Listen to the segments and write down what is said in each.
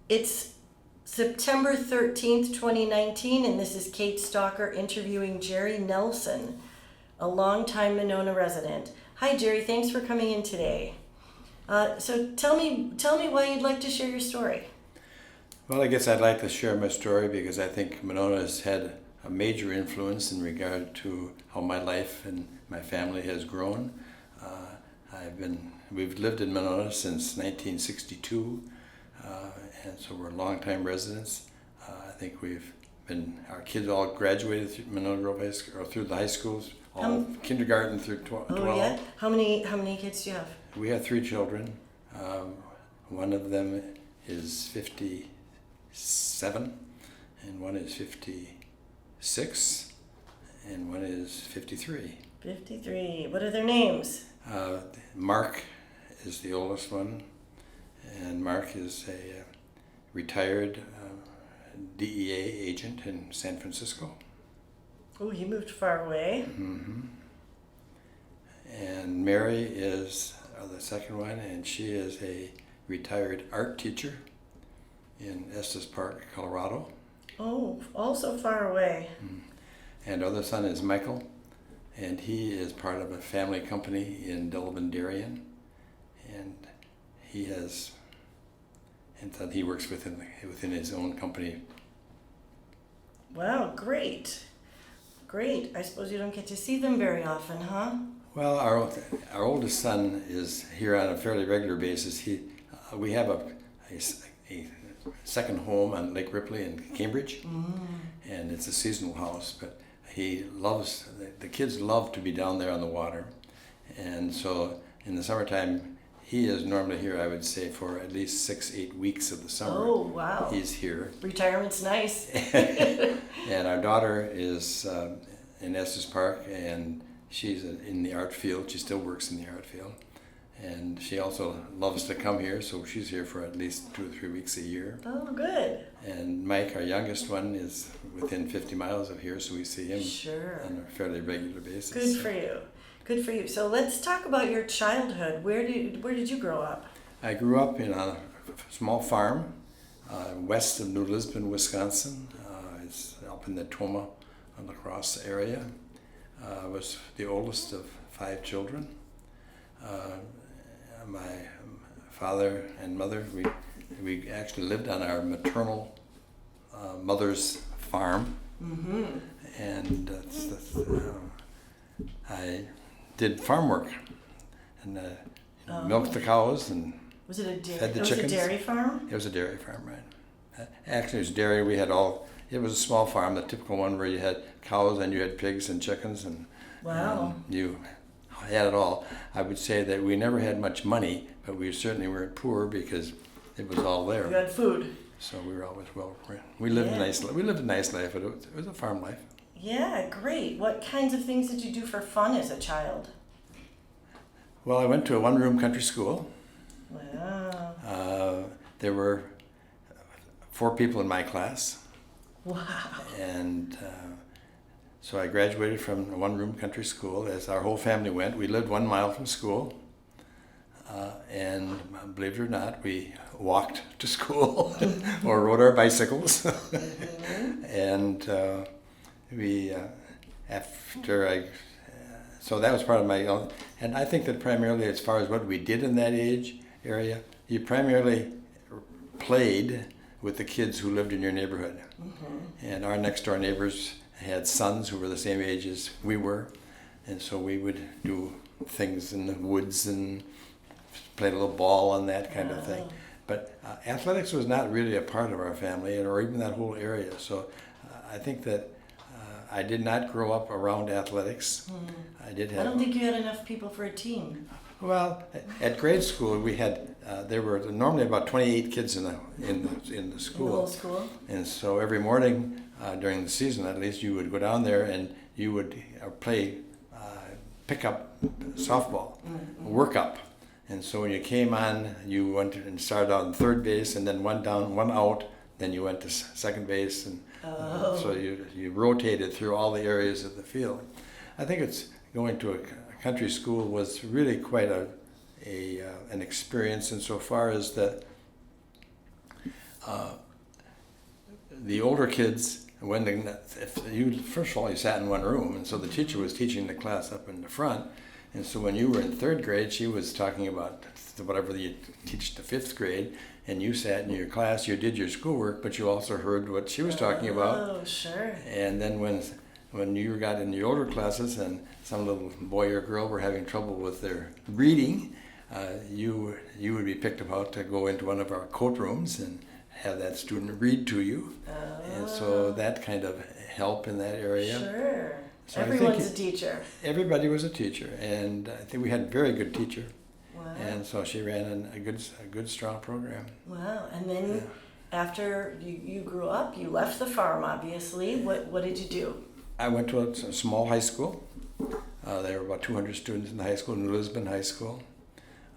It's September 13th, 2019, and this is Kate Stalker interviewing Jerry Nelson, a longtime Monona resident. Hi, Jerry. Thanks for coming in today. So tell me why you'd like to share your story. Well, I guess I'd like to share my story because I think Monona has had a major influence in regard to how my life and my family has grown. We've lived in Monona since 1962, and so we're longtime residents. I think our kids all graduated through Monona Grove High School, or through the high schools, kindergarten through 12. Oh yeah? How many kids do you have? We have 3 children. One of them is 57, and one is 56, and one is 53. 53. What are their names? Mark is the oldest one, and Mark is a retired DEA agent in San Francisco. Oh, he moved far away. Mm-hmm. And Mary is the second one, and she is a retired art teacher in Estes Park, Colorado. Oh, also far away. And other son is Michael, and he is part of a family company in Delavan, Darien, and he works within his own company. Wow, great. Great. I suppose you don't get to see them very often, huh? Well, our oldest son is here on a fairly regular basis. We have a second home on Lake Ripley in Cambridge, and it's a seasonal house, but the kids love to be down there on the water, and so in the summertime he is normally here, I would say, for at least 6-8 weeks of the summer. Oh, wow. He's here. Retirement's nice. And our daughter is in Estes Park, and she's in the art field. She still works in the art field, and she also loves to come here, so she's here for at least 2 or 3 weeks a year. Oh, good. And Mike, our youngest one, is within 50 miles of here, so we see him on a fairly regular basis. Good for you. Good for you. So let's talk about your childhood. Where did you grow up? I grew up in a small farm west of New Lisbon, Wisconsin. It's up in the Tomah and La Crosse area. I was the oldest of 5 children. My father and mother, we actually lived on our maternal mother's farm, and I did farm work and milked the cows and Was it a fed the chickens. Was it a dairy farm? It was a dairy farm, right? Actually, it was dairy. It was a small farm, the typical one where you had cows and you had pigs and chickens, and wow. You had it all. I would say that we never had much money, but we certainly weren't poor because it was all there. You had food. So we were always we lived a nice life, but it was a farm life. Yeah, great. What kinds of things did you do for fun as a child? Well, I went to a one-room country school. Wow. There were 4 people in my class. Wow. And so I graduated from a one-room country school, as our whole family went. We lived 1 mile from school. And believe it or not, we walked to school or rode our bicycles. And so that was part of my own. And I think that primarily, as far as what we did in that area, you primarily played with the kids who lived in your neighborhood. And our next door neighbors had sons who were the same age as we were, and so we would do things in the woods and play a little ball and that kind of thing. But athletics was not really a part of our family or even that whole area. So I think that I did not grow up around athletics. I don't think you had enough people for a team. Well, at grade school we had there were normally about 28 kids in the school. In the whole school. And so every morning during the season, at least, you would go down there and you would play pickup softball, work up. And so when you came on, you went and started out on third base, and then 1 down, 1 out. Then you went to second base, and so you rotated through all the areas of the field. I think it's going to a country school was really quite an experience insofar as that the older kids, first of all, you sat in one room, and so the teacher was teaching the class up in the front, and so when you were in third grade, she was talking about whatever you teach the fifth grade, and you sat in your class, you did your schoolwork, but you also heard what she was talking about. Oh, sure. And then when you got in the older classes and some little boy or girl were having trouble with their reading, you would be picked up to go into one of our coat rooms and have that student read to you. And so that kind of help in that area. Sure. So Everyone's a teacher. Everybody was a teacher, and I think we had a very good teacher. Wow. And so she ran a good strong program. Wow. And then after you grew up, you left the farm, obviously. What did you do? I went to a small high school. There were about 200 students in the high school, New Lisbon High School.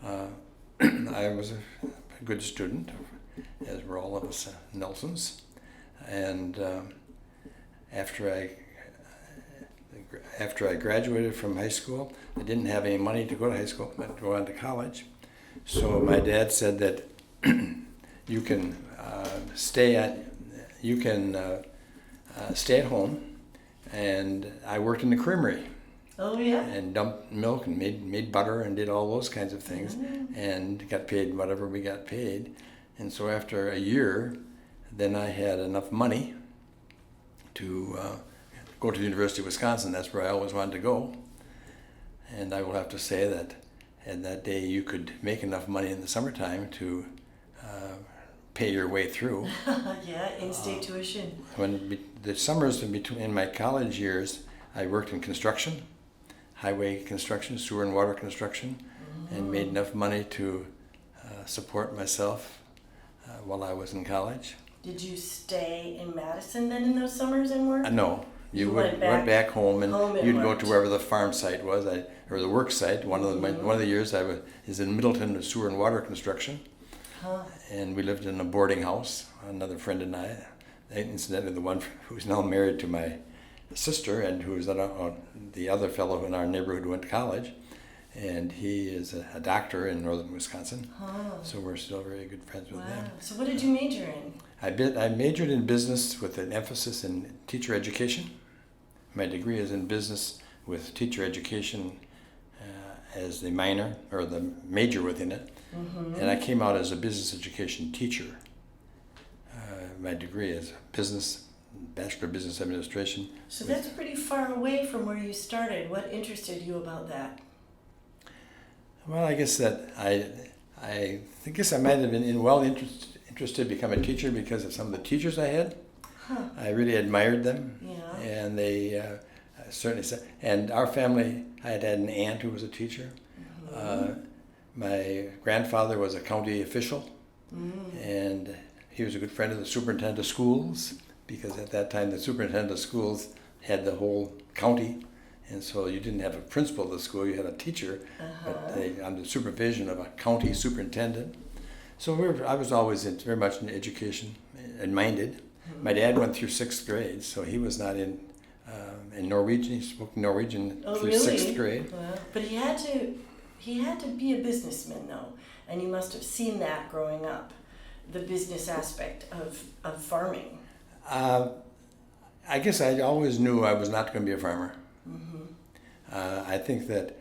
I was a good student, as were all of us Nelsons. And after I graduated from high school, I didn't have any money to go to high school, but to go on to college. So my dad said that you can stay at home, and I worked in the creamery. Oh, yeah. And dumped milk and made butter and did all those kinds of things, and got paid whatever we got paid. And so after a year, then I had enough money to go to the University of Wisconsin. That's where I always wanted to go. And I will have to say that in that day you could make enough money in the summertime to pay your way through. Yeah, in-state tuition. When the summers in my college years, I worked in construction, highway construction, sewer and water construction, and made enough money to support myself while I was in college. Did you stay in Madison then in those summers and work? No, you went back home, and you'd go to wherever the farm site was, or the work site. One of the years I was in Middleton, with sewer and water construction, and we lived in a boarding house. Another friend and I, incidentally, the one who's now married to my sister, and who was the other fellow in our neighborhood who went to college, and he is a doctor in northern Wisconsin. So we're still very good friends with them. So what did you major in? I majored in business with an emphasis in teacher education. My degree is in business with teacher education as the minor, or the major within it. And I came out as a business education teacher. My degree is business, Bachelor of Business Administration. So that's pretty far away from where you started. What interested you about that? Well, I guess that I guess I might have been interested to become a teacher because of some of the teachers I had. I really admired them. Yeah. And they certainly said. And our family, I had an aunt who was a teacher. My grandfather was a county official, and he was a good friend of the superintendent of schools, because at that time the superintendent of schools had the whole county. And so you didn't have a principal of the school, you had a teacher, but under supervision of a county superintendent. So I was always very much in education and minded. My dad went through 6th grade, so he was not in Norwegian. He spoke Norwegian through 6th grade. But he had to be a businessman, though, and you must have seen that growing up, the business aspect of farming. I guess I always knew I was not going to be a farmer. I think that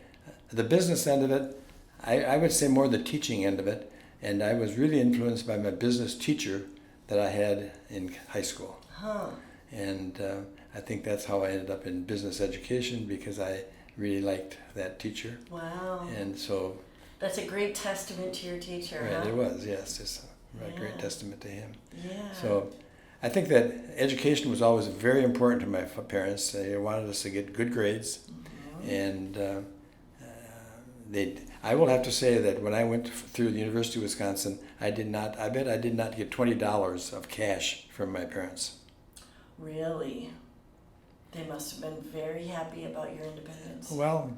the business end of it, I would say more the teaching end of it, and I was really influenced by my business teacher that I had in high school. And I think that's how I ended up in business education, because I really liked that teacher. Wow. And so... That's a great testament to your teacher, Right, huh? it was, yes. It's a great testament to him. Yeah. So I think that education was always very important to my parents. They wanted us to get good grades. And I will have to say that when I went through the University of Wisconsin, I bet I did not get $20 of cash from my parents. Really? They must have been very happy about your independence. Well,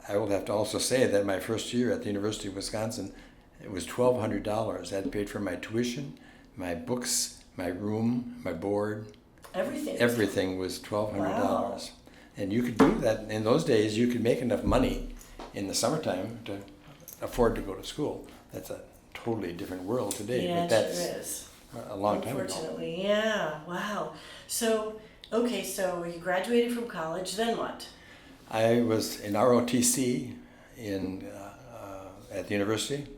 I will have to also say that my first year at the University of Wisconsin, it was $1,200. That paid for my tuition, my books, my room, my board. Everything? Everything was $1,200. Wow. And you could do that. In those days, you could make enough money in the summertime to afford to go to school. That's a totally different world today. Yeah, but it sure is. a long time ago. Unfortunately, yeah. Wow. So, okay, so you graduated from college, then what? I was in ROTC in at the university,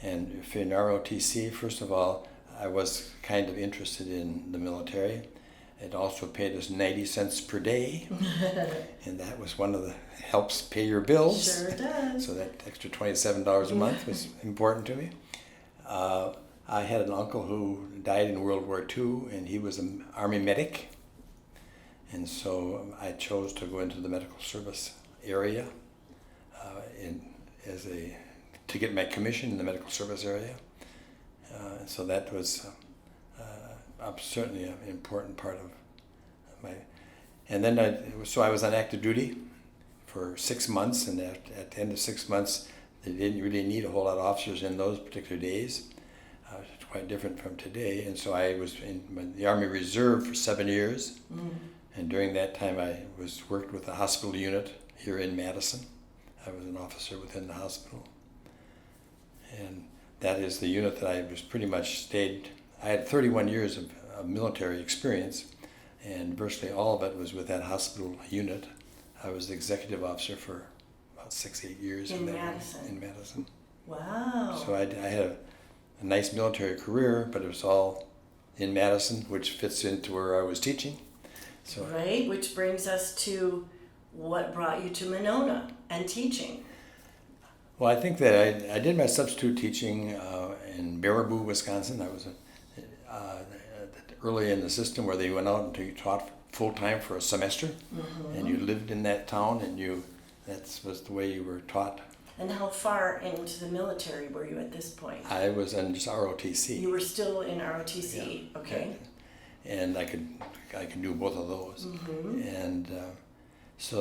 and in ROTC, first of all, I was kind of interested in the military. It also paid us 90 cents per day, and that was one of the helps pay your bills. Sure does. So that extra $27 a month was important to me. I had an uncle who died in World War II, and he was an Army medic. And so I chose to go into the medical service area to get my commission in the medical service area. So that was certainly an important part of my. And then I was on active duty for 6 months, and at the end of 6 months, they didn't really need a whole lot of officers in those particular days. It's quite different from today. And so I was in the Army Reserve for 7 years. And during that time, I worked with the hospital unit here in Madison. I was an officer within the hospital. And that is the unit that I was pretty much stayed. I had 31 years of military experience, and virtually all of it was with that hospital unit. I was the executive officer for about 6-8 years In Madison. In Madison. Wow. So I had a nice military career, but it was all in Madison, which fits into where I was teaching. So, right, which brings us to what brought you to Monona and teaching. well, I think that I did my substitute teaching in Baraboo, Wisconsin. I was early in the system where they went out and you taught full-time for a semester, and you lived in that town, and that was the way you were taught. And how far into the military were you at this point? I was in just ROTC. You were still in ROTC, Yeah. okay. And I could do both of those. And so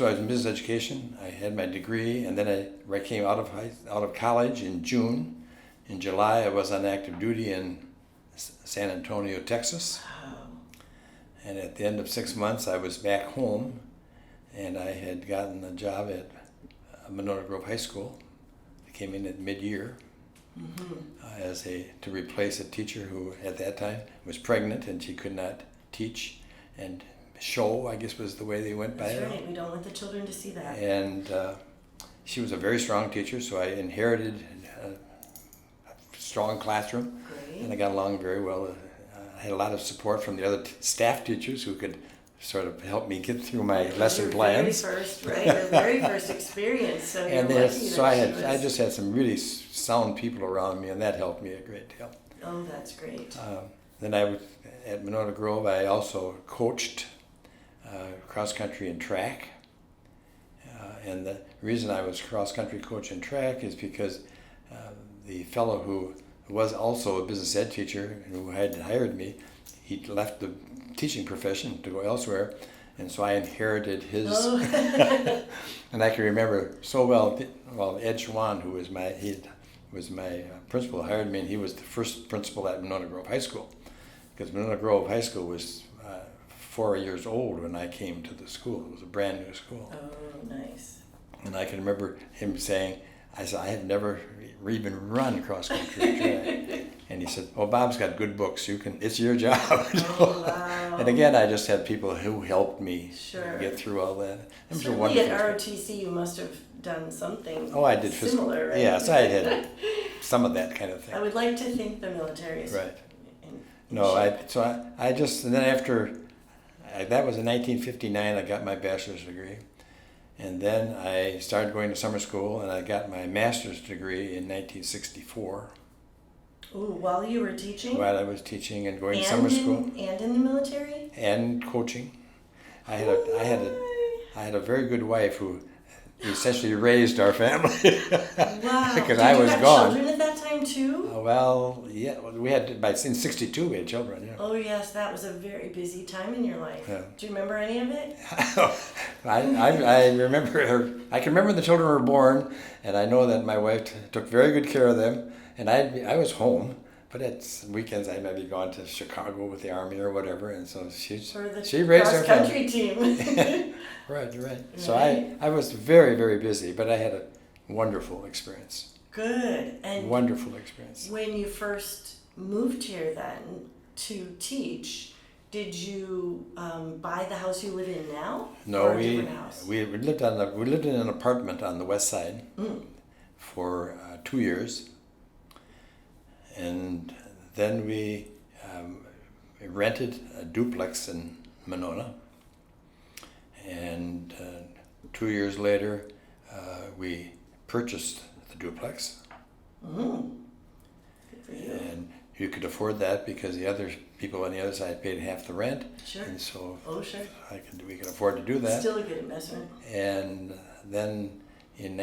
I was in business education. I had my degree, and then I came out of college in June. In July, I was on active duty in San Antonio, Texas. Wow. And at the end of 6 months, I was back home, and I had gotten a job at Monona Grove High School. I came in at mid-year to replace a teacher who at that time was pregnant, and she could not teach and show, I guess was the way they went by it. That's right, we don't want the children to see that. And she was a very strong teacher, so I inherited a strong classroom, Great. and I got along very well. I had a lot of support from the other staff teachers who could sort of help me get through my lesson Your plans. Your very first experience. So And you're lucky so that I just had some really sound people around me, and that helped me a great deal. Oh, that's great. Then at Monona Grove, I also coached cross country and track. And the reason I was cross country coach and track is because the fellow who was also a business ed teacher who had hired me, he left the teaching profession to go elsewhere, and so I inherited his. Oh. And I can remember so well. Ed Schwann, who was my principal, hired me, and he was the first principal at Monona Grove High School, because Monona Grove High School was 4 years old when I came to the school. It was a brand new school. Oh, nice. And I can remember him saying, I said, I had never even run cross country track. And he said, "Oh, Bob's got good books. It's your job." Oh, wow. And again, I just had people who helped me Sure. get through all that. It was a Certainly wonderful at experience. ROTC you must have done something Oh, I did physical. similar, right? Yes, I had some of that kind of thing. I would like to think the military is Right. in No, shape. I just, and then after, that was in 1959, I got my bachelor's degree. And then I started going to summer school, and I got my master's degree in 1964 Ooh, while you were teaching? while I was teaching and going to summer school And in the military? and coaching. I had a very good wife who essentially raised our family. Wow. Because Did I you was have gone. children at that time too? Well, yeah, in 62 we had children, yeah. Oh yes, that was a very busy time in your life. Yeah. Do you remember any of it? I remember her. I can remember the children were born, and I know that my wife took very good care of them. And I was home, but at weekends I might be gone to Chicago with the Army or whatever, and so she raised our cross-country family. team. Right. So I was very, very busy, but I had a wonderful experience. Good. And Wonderful experience. when you first moved here then to teach, did you buy the house you live in now? No, or a we different house? we lived in an apartment on the west side for 2 years, and then we rented a duplex in Monona, and 2 years later we purchased the duplex. Good for you. And you could afford that because the other people on the other side paid half the rent. Sure. And so Oh, sure. we could afford to do that. Still a good investment. And then in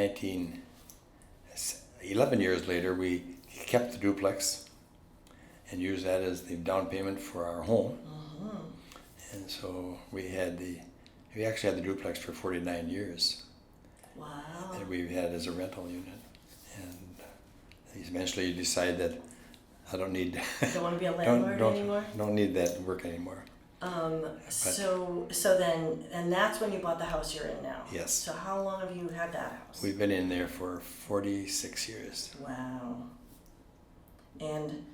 11 years later, we kept the duplex and used that as the down payment for our home. And so we actually had the duplex for 49 years. Wow. That we've had as a rental unit. And eventually you decide that I don't need Don't want to be a landlord anymore? don't need that work anymore. So then, and that's when you bought the house you're in now? Yes. So how long have you had that house? We've been in there for 46 years. Wow. And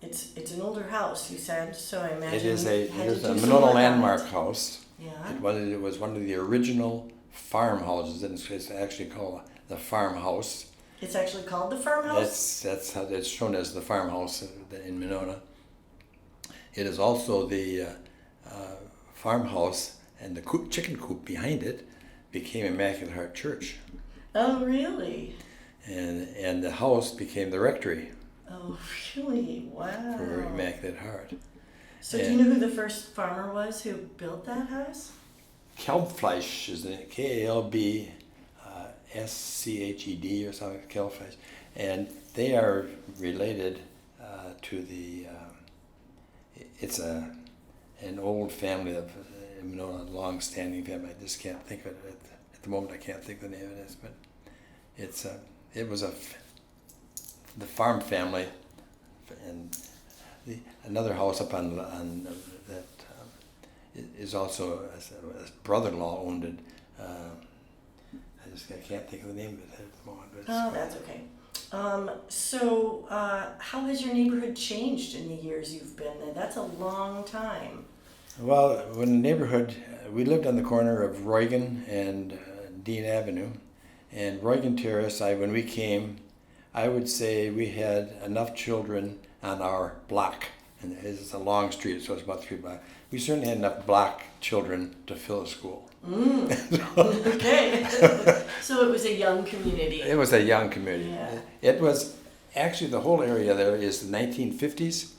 it's an older house, you said, so I imagine It is you a had to do some Monona work on landmark it. house. Yeah. It was one of the original farmhouses, and it's actually called the farmhouse. It's actually called the farmhouse? That's how it's shown as the farmhouse in Monona. It is also the farmhouse, and the chicken coop behind it became Immaculate Heart Church, Oh, really? and the house became the rectory Oh, really? Wow. for Immaculate Heart. So do you know who the first farmer was who built that house? Kalbfleisch is the Kalbsched or something, Kalbfleisch, and they are related to the. It's an old family of a long-standing family. I just can't think of it at the moment. I can't think of the name of it, but it was the farm family, and another house up on that is also a brother-in-law owned it. I can't think of the name of it at the moment. But Oh, that's okay. So how has your neighborhood changed in the years you've been there? That's a long time. Well, when the neighborhood, we lived on the corner of Roygan and Dean Avenue, and Roygan Terrace. When we came, I would say we had enough children on our block, and it's a long street, so it's about 3 blocks. We certainly had enough block children to fill a school. Okay. So it was a young community. It was a young community. Yeah. It was actually, the whole area there is the 1950s,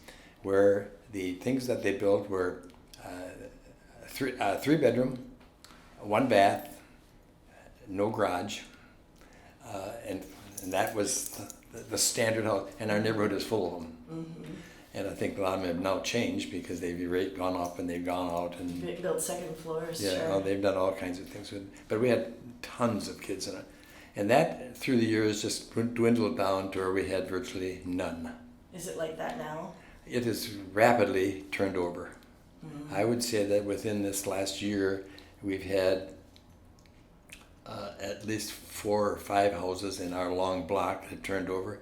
where the things that they built were three bedroom, 1 bath, no garage, and that was the standard house. And our neighborhood is full of them. Mm-hmm. And I think a lot of them have now changed because they've gone up and they've gone out and Built second floors. yeah, Sure. well, they've done all kinds of things with it. But we had tons of kids in it. And that, through the years, just dwindled down to where we had virtually none. Is it like that now? It has rapidly turned over. Mm-hmm. I would say that within this last year, we've had at least 4 or 5 houses in our long block that turned over.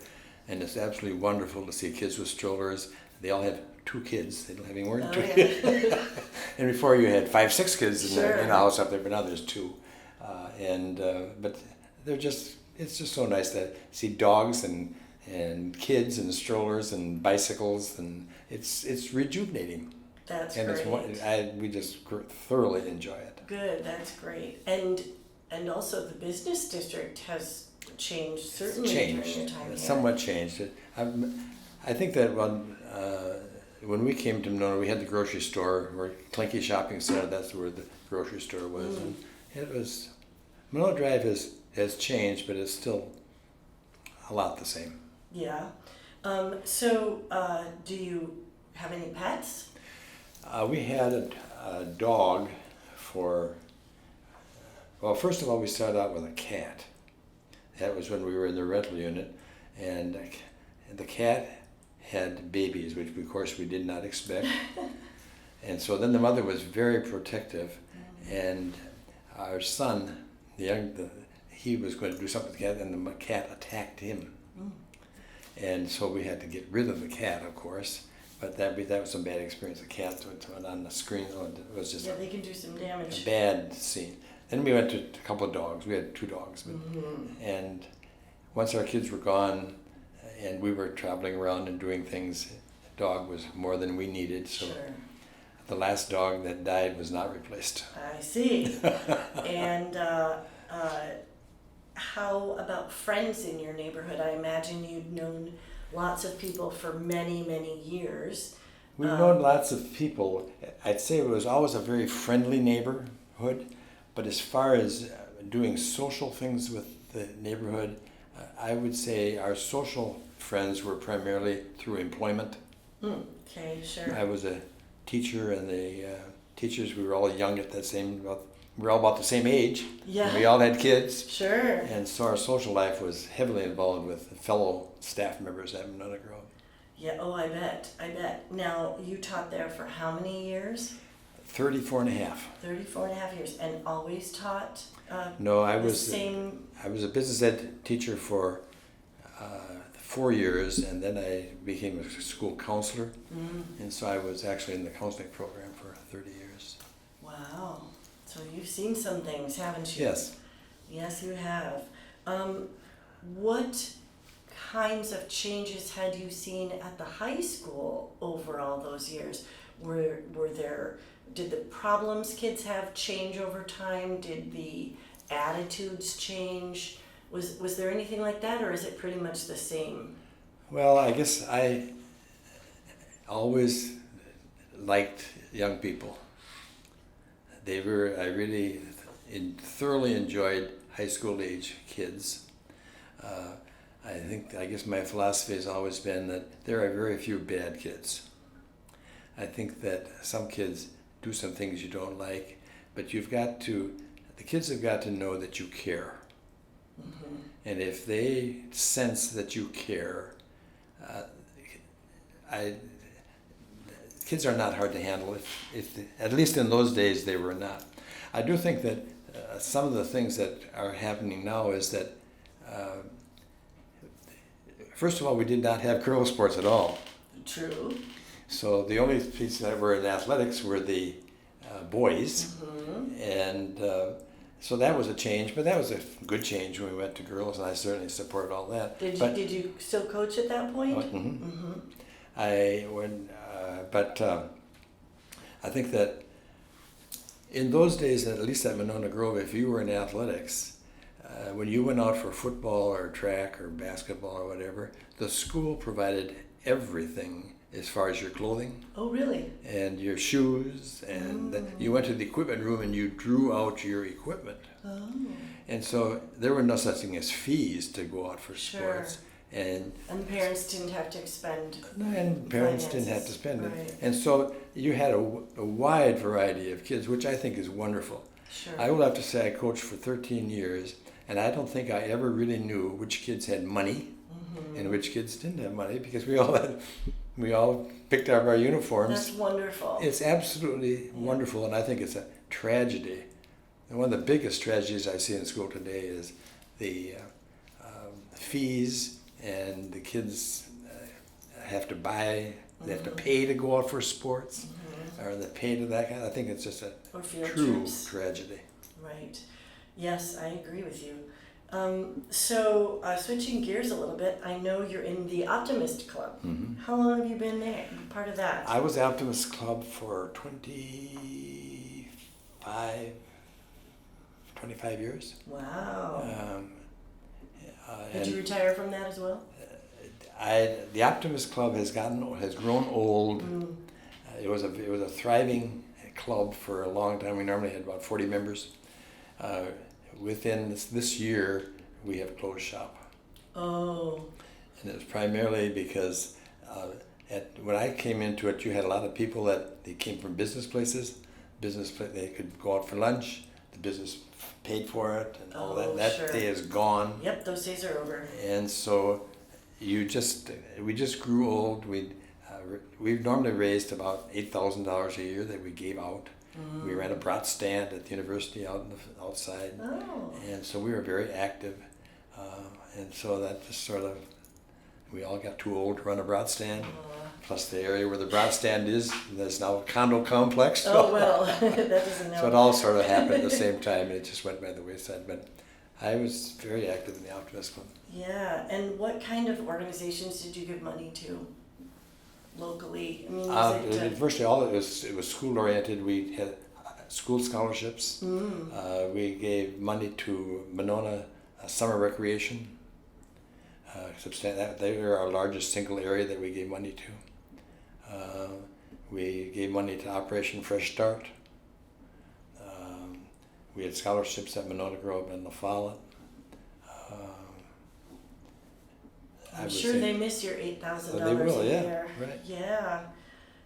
And it's absolutely wonderful to see kids with strollers. They all have 2 kids. They don't have any more than 2 yeah. kids. And before you had 5, 6 kids in Sure. a house up there, but now there's 2. But it's just so nice to see dogs and kids and strollers and bicycles, and it's rejuvenating. That's And great. we just thoroughly enjoy it. Good. That's great. And also the business district has changed certainly during your time here. Somewhat changed. I think that when we came to Monona, we had the grocery store, or Clinky Shopping Center. That's where the grocery store was, and it was. Monona Drive has changed, but it's still a lot the same. Yeah. So do you have any pets? We had a dog for. Well, first of all, we started out with a cat. That was when we were in the rental unit, and the cat had babies, which of course we did not expect. And so then the mother was very protective, and our son, he was going to do something with the cat, and the cat attacked him. And so we had to get rid of the cat, of course. But that was some bad experience. The cat went on the screen. It was just Yeah, they can do some a damage. bad scene. Then we went to a couple of dogs. We had 2 dogs. And once our kids were gone and we were traveling around and doing things, the dog was more than we needed. So Sure. the last dog that died was not replaced. I see. And how about friends in your neighborhood? I imagine you'd known lots of people for many, many years. We've known lots of people. I'd say it was always a very friendly neighborhood, but as far as doing social things with the neighborhood, I would say our social friends were primarily through employment. Okay, sure. I was a teacher, and the teachers, we were all young at that same, we were all about the same age. Yeah. And we all had kids. Sure. And so our social life was heavily involved with fellow staff members at Monona Grove. Yeah, oh, I bet. Now, you taught there for how many years? 34 and a half. 34 and a half years, and always taught No, I the was same. I was a business ed teacher for 4 years, and then I became a school counselor, and so I was actually in the counseling program for 30 years. Wow. So you've seen some things, haven't you? Yes. Yes, you have. What kinds of changes had you seen at the high school over all those years? Did the problems kids have change over time? Did the attitudes change? Was there anything like that, or is it pretty much the same? Well, I guess I always liked young people. I really thoroughly enjoyed high school age kids. I guess my philosophy has always been that there are very few bad kids. I think that some kids do some things you don't like, but the kids have got to know that you care. And if they sense that you care, kids are not hard to handle. At least in those days, they were not. I do think that some of the things that are happening now is that, first of all, we did not have girls' sports at all. True. So the only pieces that were in athletics were the boys, and so that was a change. But that was a good change when we went to girls, and I certainly supported all that. Did you still coach at that point? I think that in those days, at least at Monona Grove, if you were in athletics, when you went out for football or track or basketball or whatever, the school provided everything as far as your clothing. Oh, really? And your shoes, and you went to the equipment room and you drew out your equipment. Oh. And so there were no such thing as fees to go out for Sure. sports. And parents didn't have to expend. parents didn't have to finances, spend it. right. And so you had a wide variety of kids, which I think is wonderful. Sure. I will have to say I coached for 13 years, and I don't think I ever really knew which kids had money and which kids didn't have money, because we all picked up our uniforms. That's wonderful. It's absolutely wonderful, and I think it's a tragedy. And one of the biggest tragedies I see in school today is the fees, and the kids have to buy, they have to pay to go out for sports, or they pay to that kind. I think it's just a Or field true trips. tragedy. Right. Yes, I agree with you. So switching gears a little bit, I know you're in the Optimist Club. How long have you been there? Part of that? I was at Optimist Club for 25 years. Wow. Did And you retire from that as well? the Optimist Club has grown old. It was a thriving club for a long time. We normally had about 40 members. Within this year, we have closed shop. Oh. And it was primarily because when I came into it, you had a lot of people they came from business places. They could go out for lunch. The business paid for it, and all that. That Sure. day is gone. Yep, those days are over. And so we just grew old. We've normally raised about $8,000 a year that we gave out. We ran a brat stand at the university outside, Oh. and so we were very active. And so that just sort of We all got too old to run a brat stand. Plus the area where the brat stand is, there's now a condo complex. Oh, well, that doesn't So it help. all sort of happened at the same time, and it just went by the wayside. But I was very active in the Optimist Club. Yeah, and what kind of organizations did you give money to locally? I mean, Virtually all it was school oriented. We had school scholarships. We gave money to Monona Summer Recreation. They were our largest single area that we gave money to. We gave money to Operation Fresh Start. We had scholarships at Monona Grove and La Follette. I'm sure they miss your $8,000 They will, a yeah, year. right.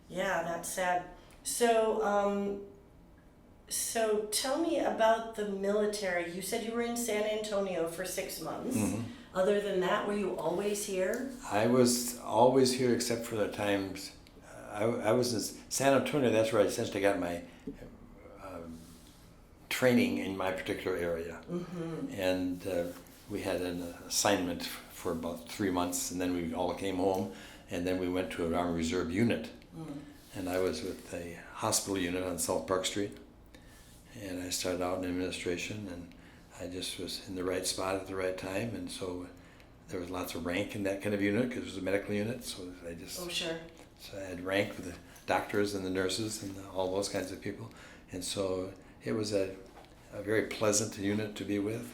Yeah, that's sad. So, so tell me about the military. You said you were in San Antonio for 6 months. Mhm. Other than that, were you always here? I was always here except for the times. I was in San Antonio. That's where I essentially got my training in my particular area. And we had an assignment for about 3 months, and then we all came home, and then we went to an Army Reserve unit. And I was with the hospital unit on South Park Street, and I started out in administration, and I just was in the right spot at the right time, and so there was lots of rank in that kind of unit because it was a medical unit. So I just So I had rank with the doctors and the nurses and all those kinds of people, and so it was a very pleasant unit to be with,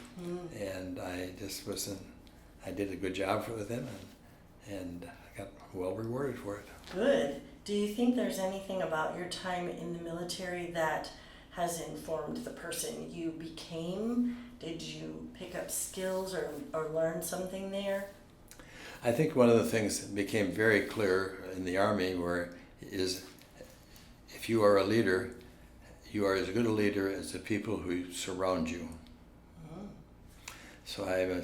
and I just I did a good job with them, and I got well rewarded for it. Good. Do you think there's anything about your time in the military that has informed the person you became? Did you pick up skills or learn something there? I think one of the things that became very clear in the Army is if you are a leader, you are as good a leader as the people who surround you. So I am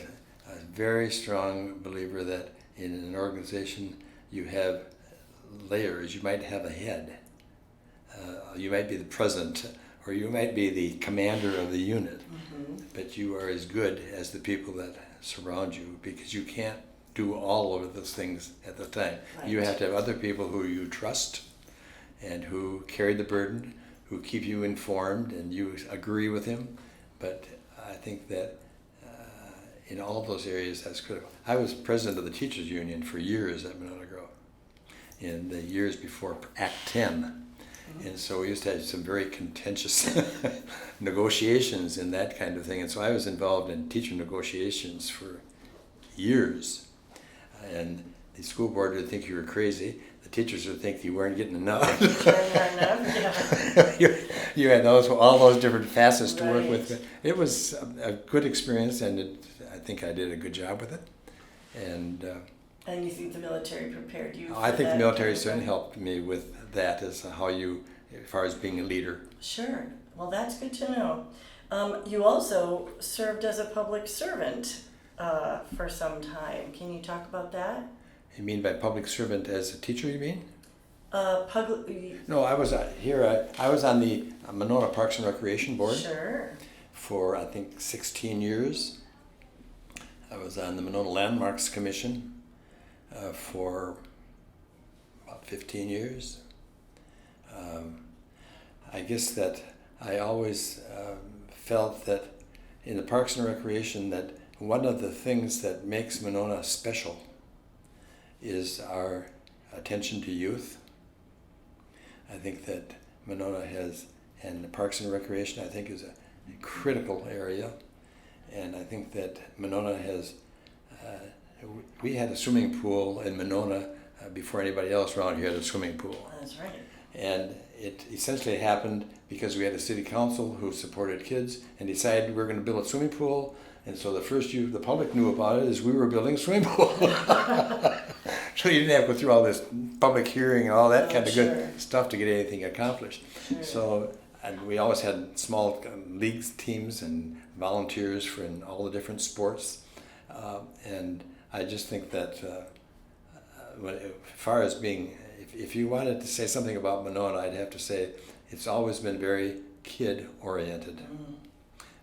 a very strong believer that in an organization you have layers. You might have a head. You might be the president, or you might be the commander of the unit, but you are as good as the people that surround you, because you can't do all of those things at the time. Right. You have to have other people who you trust and who carry the burden, who keep you informed and you agree with him. But I think that in all those areas that's critical. I was president of the Teachers Union for years at Monona Grove in the years before Act 10. And so we used to have some very contentious negotiations and that kind of thing. And so I was involved in teacher negotiations for years. And the school board would think you were crazy. The teachers would think you weren't getting enough. You had all those different facets to work with. It was a good experience, and I think I did a good job with it. And you think the military prepared you? I think the military certainly helped me with that, as far as being a leader. Sure. Well, that's good to know. You also served as a public servant for some time. Can you talk about that? You mean by public servant as a teacher, you mean? Public. No, I was here. I was on the Monona Parks and Recreation Board. Sure. For I think 16 years. I was on the Monona Landmarks Commission for about 15 years. I guess that I always felt that in the Parks and Recreation that one of the things that makes Monona special is our attention to youth. I think that Monona has, and the Parks and Recreation I think is a critical area, and I think that Monona has, we had a swimming pool in Monona before anybody else around here had a swimming pool. That's right. And it essentially happened because we had a city council who supported kids and decided we were going to build a swimming pool. And so the first the public knew about it is we were building a swimming pool. So you didn't have to go through all this public hearing and all that kind of good stuff to get anything accomplished. Sure. So, and we always had small leagues teams and volunteers for in all the different sports. And I just think that as far as being, if you wanted to say something about Monona, I'd have to say it's always been very kid-oriented.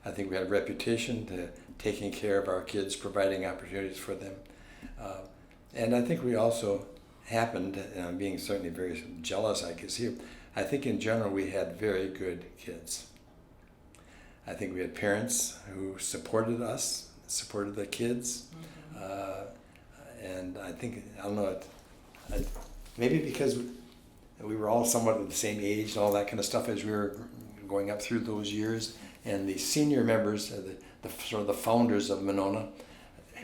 I think we have a reputation to taking care of our kids, providing opportunities for them. And I think we also happened, and I'm being certainly very jealous, I guess here, I think in general we had very good kids. I think we had parents who supported us, supported the kids, and I think, I don't know, maybe because we were all somewhat of the same age and all that kind of stuff as we were going up through those years, and the senior members, the sort of the founders of Monona,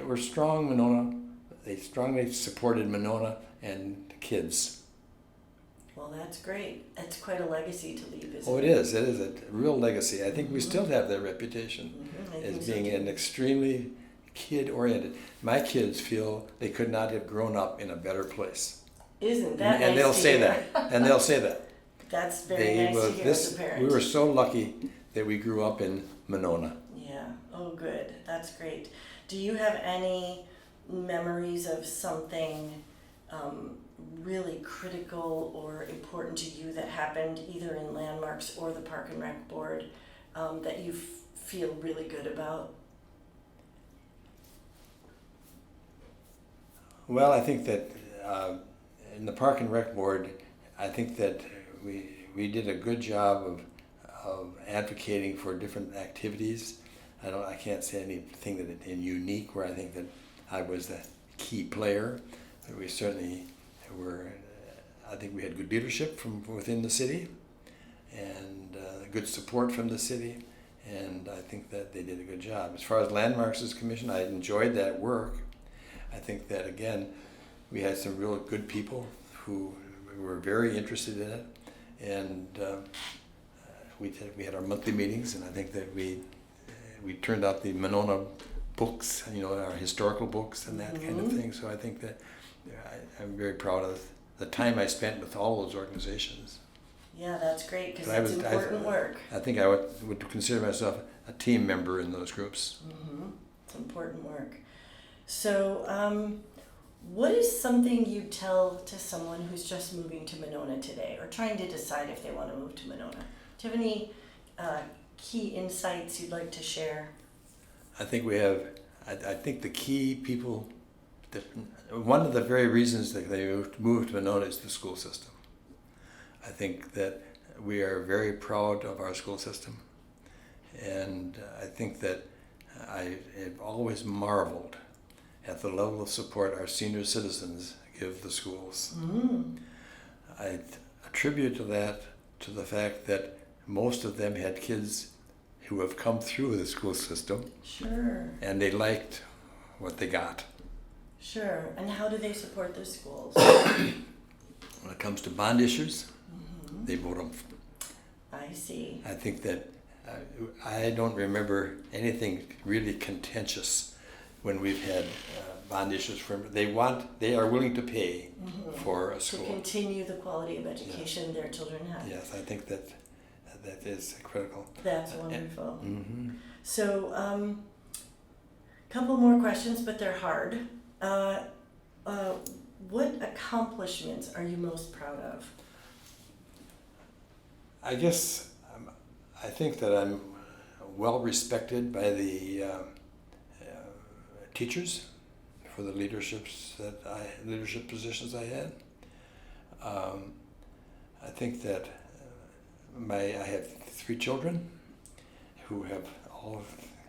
were strong Monona. They strongly supported Monona and kids. Well, that's great. That's quite a legacy to leave, isn't Oh, it? it is. It is a real legacy. I think we still have that reputation I think as so being too. an extremely kid-oriented. My kids feel they could not have grown up in a better place. Isn't that And nice they'll to say hear? that. And they'll say that. That's very nice to hear as a parent. We were so lucky that we grew up in Monona. Yeah. Oh, good. That's great. Do you have any memories of something really critical or important to you that happened either in Landmarks or the Park and Rec Board that you feel really good about? Well, I think that in the Park and Rec Board, I think that we did a good job of advocating for different activities. I can't say anything that in unique where I think that I was the key player. But we certainly were. I think we had good leadership from within the city, and good support from the city, and I think that they did a good job. As far as Landmarks is concerned, I enjoyed that work. I think that again, we had some real good people who were very interested in it, and we had our monthly meetings, and I think that we turned out the Monona books, our historical books and that kind of thing. So I think that I'm very proud of the time I spent with all those organizations. Yeah, that's great because But it's important work. I think I would consider myself a team member in those groups. It's important work. So, what is something you tell to someone who's just moving to Monona today or trying to decide if they want to move to Monona? Do you have any key insights you'd like to share? I think we have, I think the key people, one of the very reasons that they moved to Monona is the school system. I think that we are very proud of our school system. And I think that I have always marveled at the level of support our senior citizens give the schools. I attribute that to the fact that most of them had kids who have come through the school system. Sure. And they liked what they got. Sure. And how do they support the schools? When it comes to bond issues, they vote them. I see. I think that I don't remember anything really contentious when we've had bond issues. They are willing to pay for a To school. continue the quality of education their children have. Yes, I think that is critical. That's wonderful. Mm-hmm. So, couple more questions, but they're hard. What accomplishments are you most proud of? I guess I think that I'm well respected by the teachers for the leadership positions I had. I think that I have 3 children who have all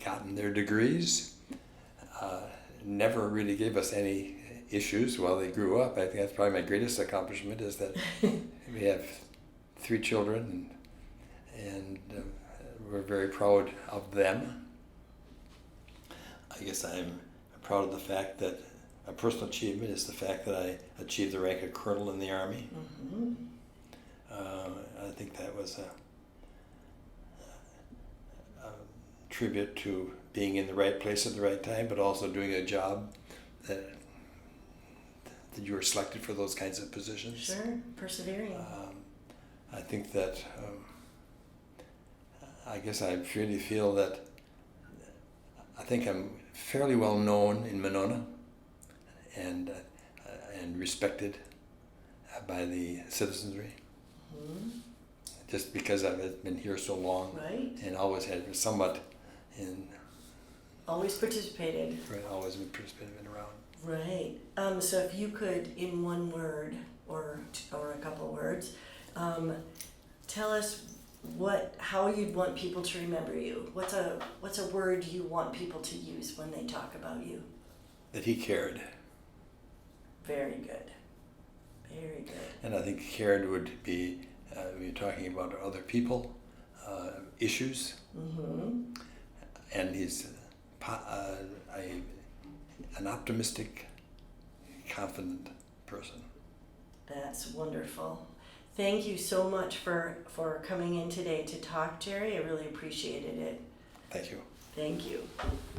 gotten their degrees. Never really gave us any issues while they grew up. I think that's probably my greatest accomplishment is that we have 3 children and we're very proud of them. I guess I'm proud of the fact that a personal achievement is the fact that I achieved the rank of colonel in the Army. I think that was a tribute to being in the right place at the right time, but also doing a job that you were selected for those kinds of positions. Sure, persevering. I think that I guess I really feel that I think I'm fairly well known in Monona and respected by the citizenry. Just because I've been here so long, Right. and always had somewhat in Always participated. always been participating around. Right. So if you could, in one word or a couple words, tell us how you'd want people to remember you. What's a word you want people to use when they talk about you? That he cared. Very good. Very good. And I think cared would be, when you're talking about other people, issues, and he's an optimistic, confident person. That's wonderful. Thank you so much for coming in today to talk, Jerry. I really appreciated it. Thank you. Thank you.